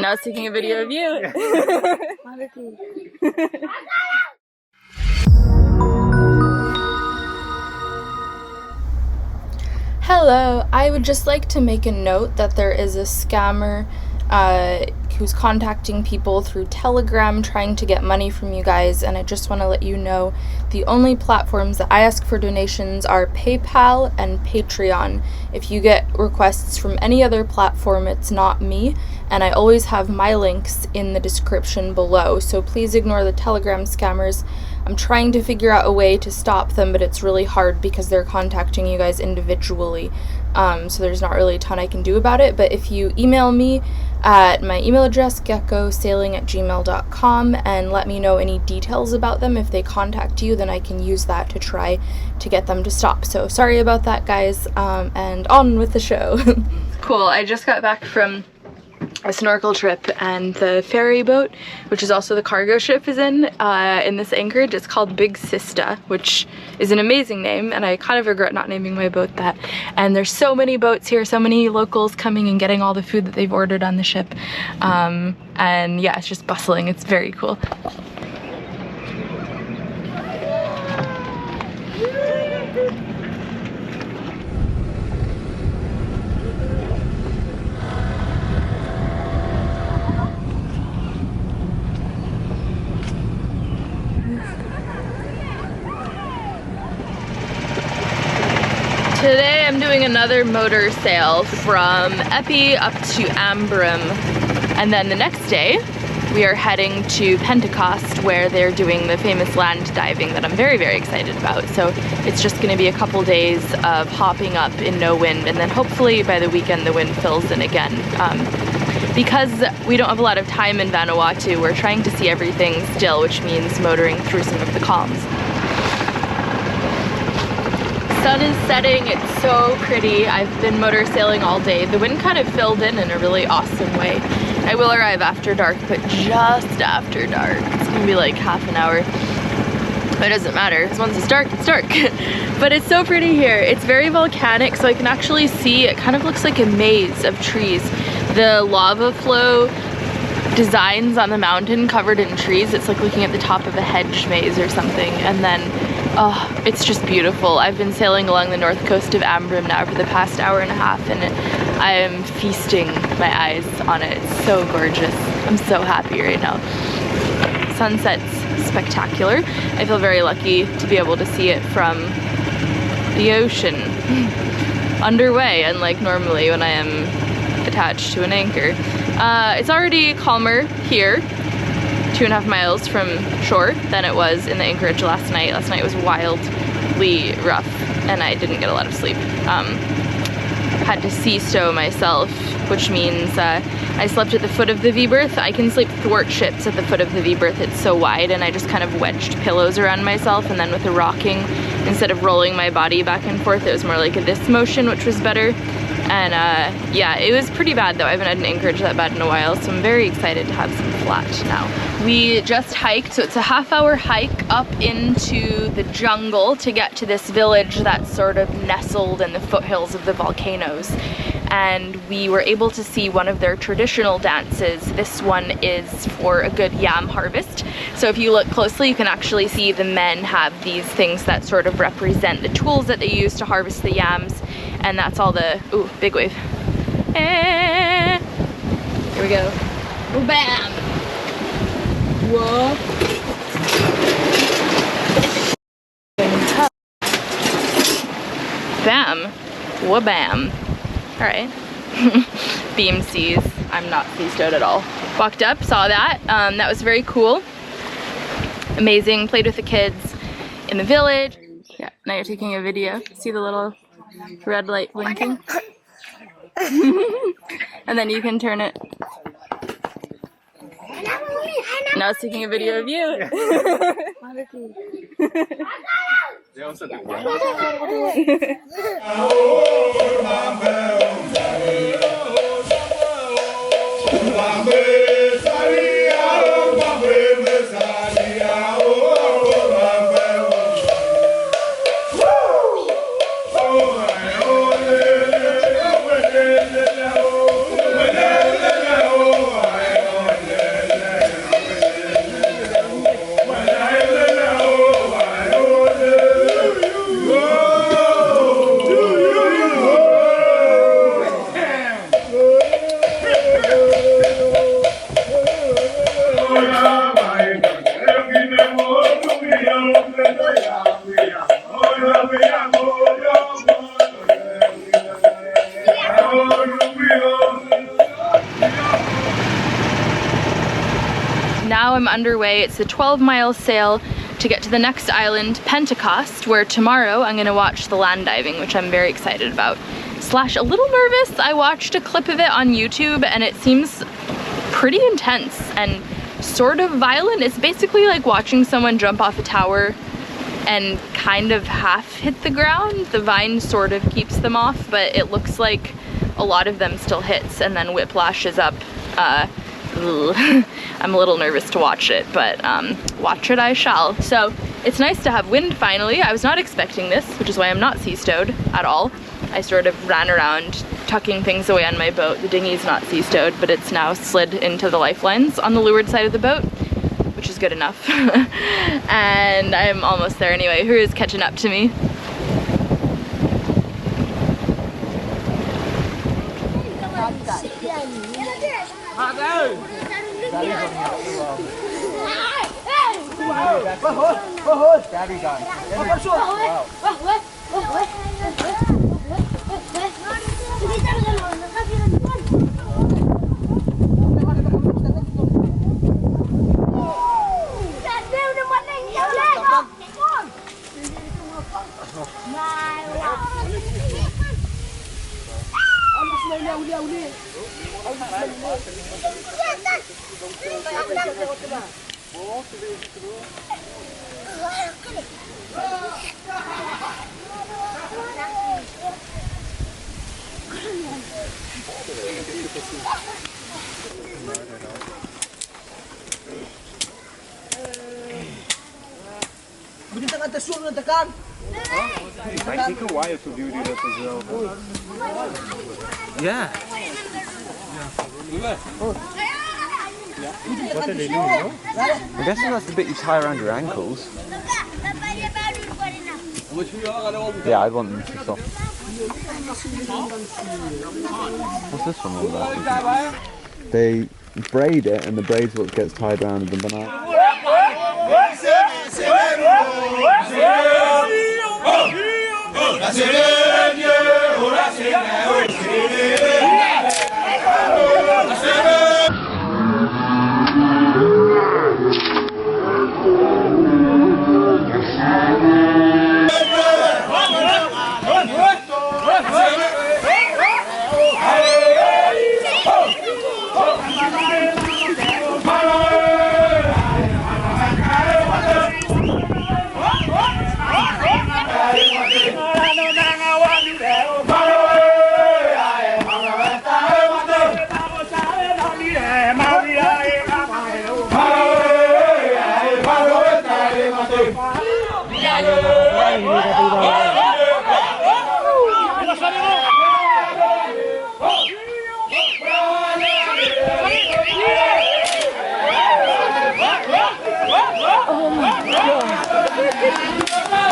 Now it's taking a video of you. Hello, I would just like to make a note that there is a scammer who's contacting people through Telegram trying to get money from you guys, and I just want to let you know the only platforms that I ask for donations are PayPal and Patreon. If you get requests from any other platform, it's not me, and I always have my links in the description below, so please ignore the Telegram scammers. I'm trying to figure out a way to stop them, but it's really hard because they're contacting you guys individually, so there's not really a ton I can do about it. But if you email me at my email address, geckosailing@gmail.com, and let me know any details about them, if they contact you, then I can use that to try to get them to stop. So sorry about that, guys, and on with the show. Cool, I just got back from a snorkel trip, and the ferry boat, which is also the cargo ship, is in this anchorage. It's called Big Sista, which is an amazing name, and I kind of regret not naming my boat that. And there's so many boats here, so many locals coming and getting all the food that they've ordered on the ship, and yeah, it's just bustling. It's very cool. Today I'm doing another motor sail from Hippie up to Ambrim, and then the next day we are heading to Pentecost, where they're doing the famous land diving that I'm very, very excited about. So it's just going to be a couple days of hopping up in no wind, and then hopefully by the weekend the wind fills in again. Because we don't have a lot of time in Vanuatu, we're trying to see everything still, which means motoring through some of the calms. Sun is setting, it's so pretty. I've been motor sailing all day. The wind kind of filled in a really awesome way. I will arrive after dark, but just after dark. It's gonna be like half an hour. But it doesn't matter, because once it's dark, it's dark. But it's so pretty here. It's very volcanic, so I can actually see, it kind of looks like a maze of trees. The lava flow designs on the mountain covered in trees. It's like looking at the top of a hedge maze or something. And then oh, it's just beautiful. I've been sailing along the north coast of Ambrim now for the past hour and a half, and I am feasting my eyes on it. It's so gorgeous. I'm so happy right now. Sunset's spectacular. I feel very lucky to be able to see it from the ocean underway, unlike normally when I am attached to an anchor. It's already calmer here, 2.5 miles from shore, than it was in the anchorage last night. Last night was wildly rough, and I didn't get a lot of sleep. Had to sea stow myself, which means I slept at the foot of the V-berth. I can sleep thwart ships at the foot of the V-berth. It's so wide, and I just kind of wedged pillows around myself, and then with the rocking, instead of rolling my body back and forth, it was more like a this motion, which was better. And yeah, it was pretty bad though. I haven't had an anchorage that bad in a while, so I'm very excited to have some flat now. We just hiked, so it's a half-hour hike up into the jungle to get to this village that's sort of nestled in the foothills of the volcanoes. And we were able to see one of their traditional dances. This one is for a good yam harvest. So if you look closely, you can actually see the men have these things that sort of represent the tools that they use to harvest the yams. And that's all the, ooh, big wave. Here we go. Oh, bam! Whoa. Bam. Whoa, bam. All right. Beam seas. I'm not sea stowed at all. Walked up, saw that. That was very cool. Amazing. Played with the kids in the village. Yeah, now you're taking a video. See the little red light blinking? And then you can turn it. Now it's taking a video of you. now I'm underway. It's a 12-mile sail to get to the next island, Pentecost, where tomorrow I'm gonna watch the land diving, which I'm very excited about. Slash a little nervous. I watched a clip of it on YouTube and it seems pretty intense and sort of violent. It's basically like watching someone jump off a tower and kind of half hit the ground. The vine sort of keeps them off, but it looks like a lot of them still hits and then whiplashes up. I'm a little nervous to watch it, but watch it I shall. So it's nice to have wind finally. I was not expecting this, which is why I'm not sea stowed at all. I sort of ran around tucking things away on my boat. The dinghy's not sea stowed, but it's now slid into the lifelines on the leeward side of the boat, which is good enough. And I'm almost there anyway. Who is catching up to me? Yeah. What are they doing, no? I'm guessing that's the bit you tie around your ankles. Yeah, I'd want them to stop. What's this one all about? They braid it and the braid's what gets tied around the banana.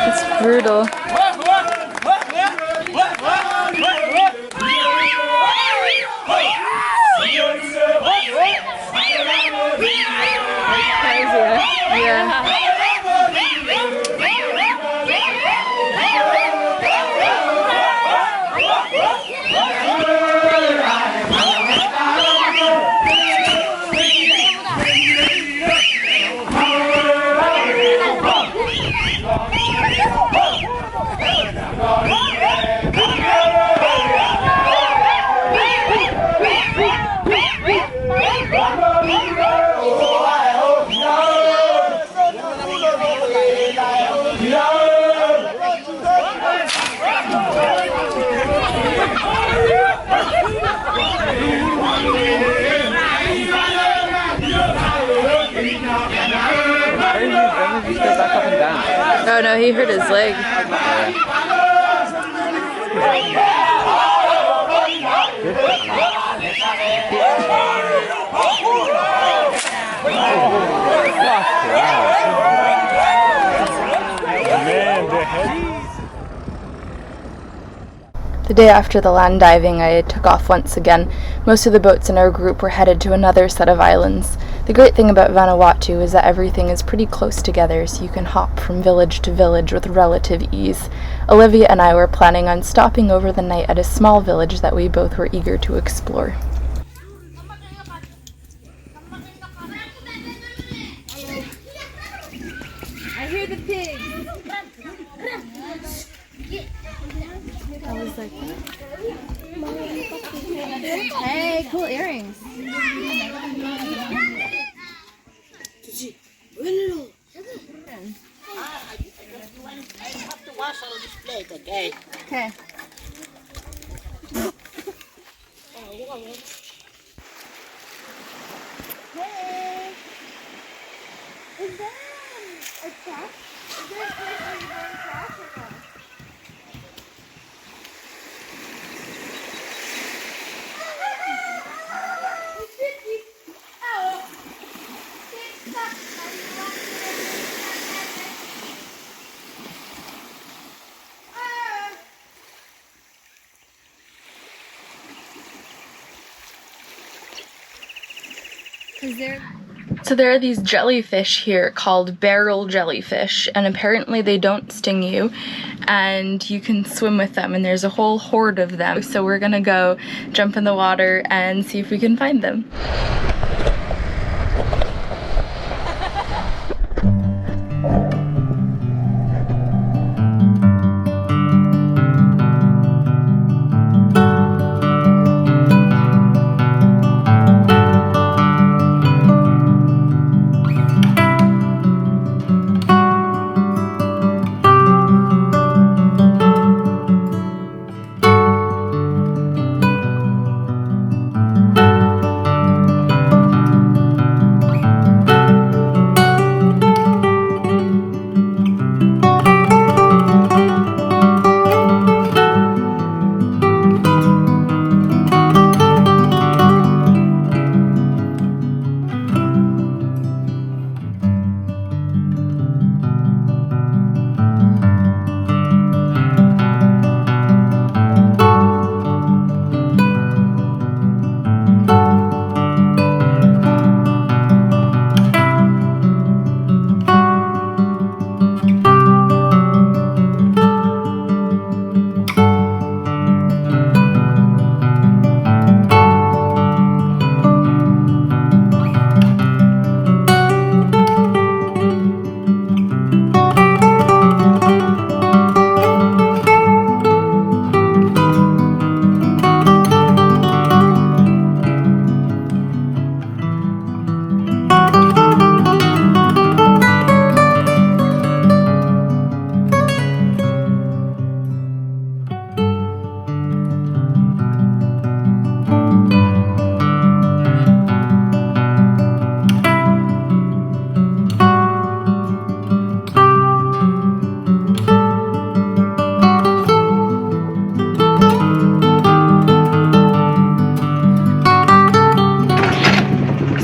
It's brutal. Yeah. Oh no, he hurt his leg. The day after the land diving, I took off once again. Most of the boats in our group were headed to another set of islands. The great thing about Vanuatu is that everything is pretty close together, so you can hop from village to village with relative ease. Olivia and I were planning on stopping over the night at a small village that we both were eager to explore. the pigs. I was like, Hey, cool earrings. Okay. Hey! Is there a trash? Is there a place where you burn trash or no? Is there? so there are these jellyfish here called barrel jellyfish, and apparently they don't sting you, and you can swim with them, and there's a whole horde of them. So we're gonna go jump in the water and see if we can find them.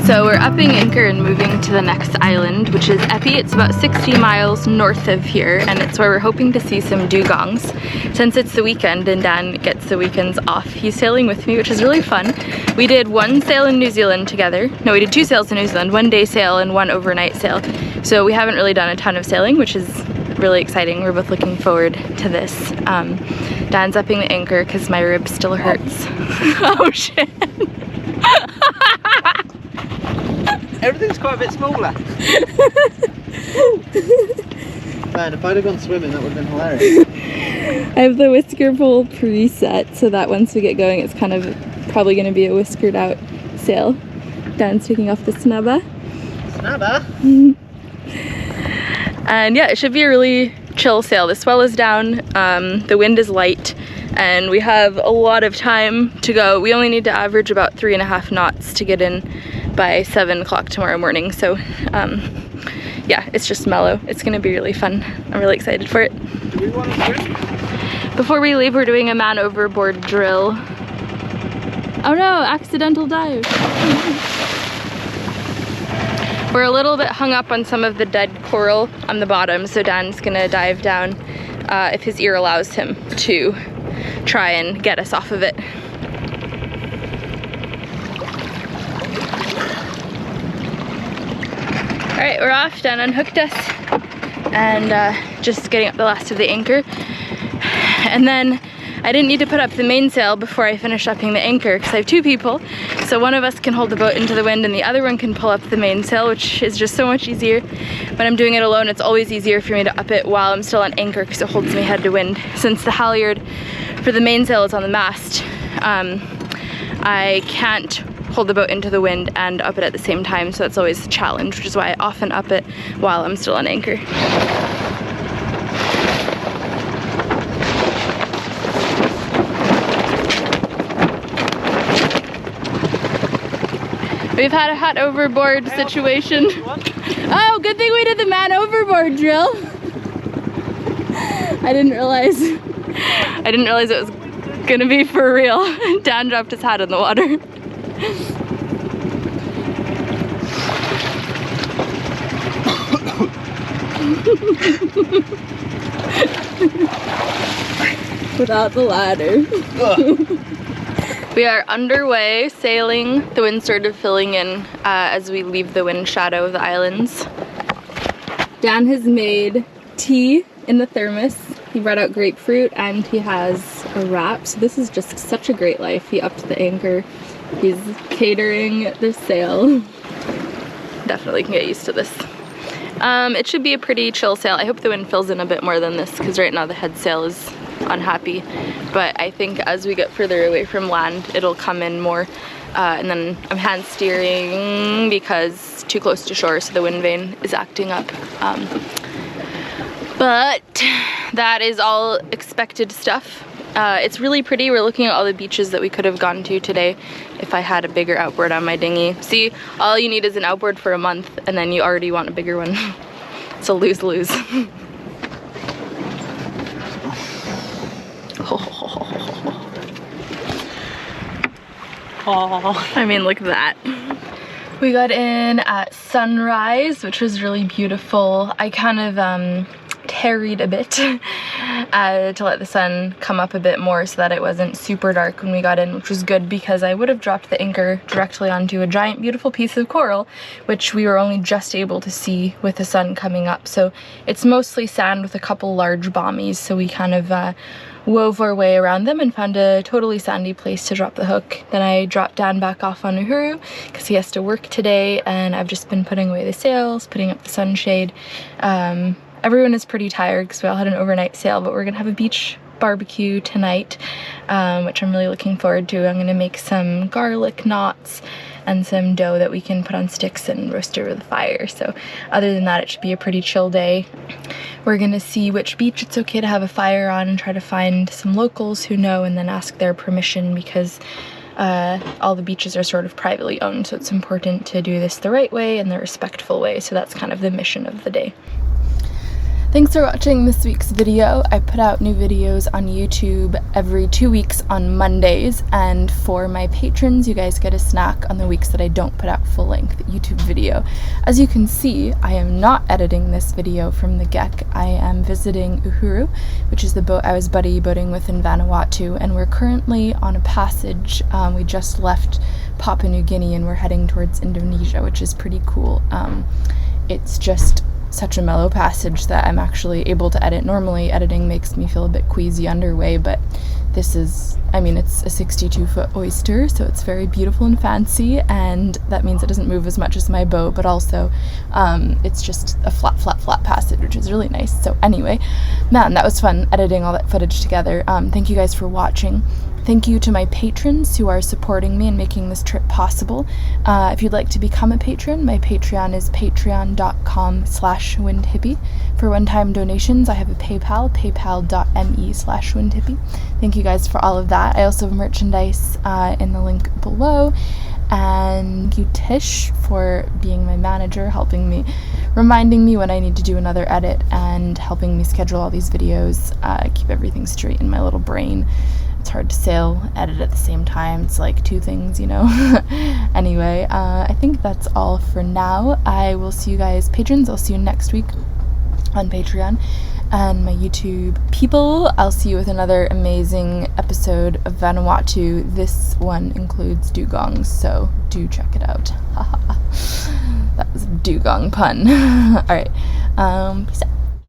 So we're upping anchor and moving to the next island, which is Hippie. It's about 60 miles north of here, and it's where we're hoping to see some dugongs. Since it's the weekend and Dan gets the weekends off, he's sailing with me, which is really fun. We did one sail in New Zealand together. No, we did 2 sails in New Zealand, 1 day sail and 1 overnight sail. So we haven't really done a ton of sailing, which is really exciting. We're both looking forward to this. Dan's upping the anchor because my rib still hurts. Oh shit. Everything's quite a bit smaller. Man, if I'd have gone swimming, that would have been hilarious. I have the whisker pole preset so that once we get going, it's kind of probably going to be a whiskered out sail. Dan's taking off the snubba. Snubba? And yeah, it should be a really chill sail. The swell is down, the wind is light, and we have a lot of time to go. We only need to average about 3.5 knots to get in by 7 o'clock tomorrow morning. So yeah, it's just mellow. It's gonna be really fun. I'm really excited for it. Do we want to swim? Before we leave, we're doing a man overboard drill. Oh no, accidental dive. We're a little bit hung up on some of the dead coral on the bottom, so Dan's gonna dive down if his ear allows him to try and get us off of it. All right, we're off. Dan unhooked us and just getting up the last of the anchor. And then I didn't need to put up the mainsail before I finished upping the anchor because I have 2 people. So one of us can hold the boat into the wind and the other one can pull up the mainsail, which is just so much easier. When I'm doing it alone, it's always easier for me to up it while I'm still on anchor because it holds me head to wind. Since the halyard for the mainsail is on the mast, I can't hold the boat into the wind and up it at the same time, so that's always a challenge, which is why I often up it while I'm still on anchor. We've had a hot overboard situation. Oh, good thing we did the man overboard drill. I didn't realize it was gonna be for real. Dan dropped his hat in the water. Without the ladder. We are underway sailing. The wind started filling in as we leave the wind shadow of the islands. Dan has made tea in the thermos. He brought out grapefruit and he has a wrap. So this is just such a great life. He upped the anchor. He's catering the sail. Definitely can get used to this. It should be a pretty chill sail. I hope the wind fills in a bit more than this because right now the head sail is unhappy. But I think as we get further away from land, it'll come in more. And then I'm hand steering because too close to shore, so the wind vane is acting up. But that is all expected stuff. It's really pretty. We're looking at all the beaches that we could have gone to today if I had a bigger outboard on my dinghy. See, all you need is an outboard for a month and then you already want a bigger one. It's a lose-lose. I mean, look at that. We got in at sunrise, which was really beautiful. I kind of tarried a bit to let the sun come up a bit more so that it wasn't super dark when we got in, which was good because I would have dropped the anchor directly onto a giant beautiful piece of coral, which we were only just able to see with the sun coming up. So it's mostly sand with a couple large bommies, so we kind of wove our way around them and found a totally sandy place to drop the hook. Then I dropped Dan back off on Uhuru because he has to work today, and I've just been putting away the sails, putting up the sunshade. Everyone is pretty tired because we all had an overnight sail, but we're gonna have a beach barbecue tonight, which I'm really looking forward to. I'm gonna make some garlic knots and some dough that we can put on sticks and roast over the fire. So other than that, it should be a pretty chill day. We're gonna see which beach it's okay to have a fire on and try to find some locals who know and then ask their permission because all the beaches are sort of privately owned, so it's important to do this the right way and the respectful way. So that's kind of the mission of the day. Thanks for watching this week's video. I put out new videos on YouTube every 2 weeks on Mondays, and for my patrons, you guys get a snack on the weeks that I don't put out full-length YouTube video. As you can see, I am not editing this video from the Gek. I am visiting Uhuru, which is the boat I was buddy boating with in Vanuatu, and we're currently on a passage. We just left Papua New Guinea and we're heading towards Indonesia, which is pretty cool. It's just such a mellow passage that I'm actually able to edit. Normally editing makes me feel a bit queasy underway, but this is, I mean, it's a 62-foot oyster, so it's very beautiful and fancy, and that means it doesn't move as much as my boat, but also it's just a flat passage, which is really nice. So anyway, man, that was fun editing all that footage together. Thank you guys for watching. Thank you to my patrons who are supporting me and making this trip possible. If you'd like to become a patron, my Patreon is patreon.com/windhippie. For one-time donations, I have a PayPal, paypal.me/windhippie. Thank you guys for all of that. I also have merchandise in the link below. And thank you, Tish, for being my manager, helping me, reminding me when I need to do another edit, and helping me schedule all these videos, keep everything straight in my little brain. It's hard to sail, edit at the same time. It's like two things, you know. Anyway, I think that's all for now. I will see you guys, patrons. I'll see you next week on Patreon. And my YouTube people, I'll see you with another amazing episode of Vanuatu. This one includes dugongs, so do check it out. That was a dugong pun. Alright, peace out.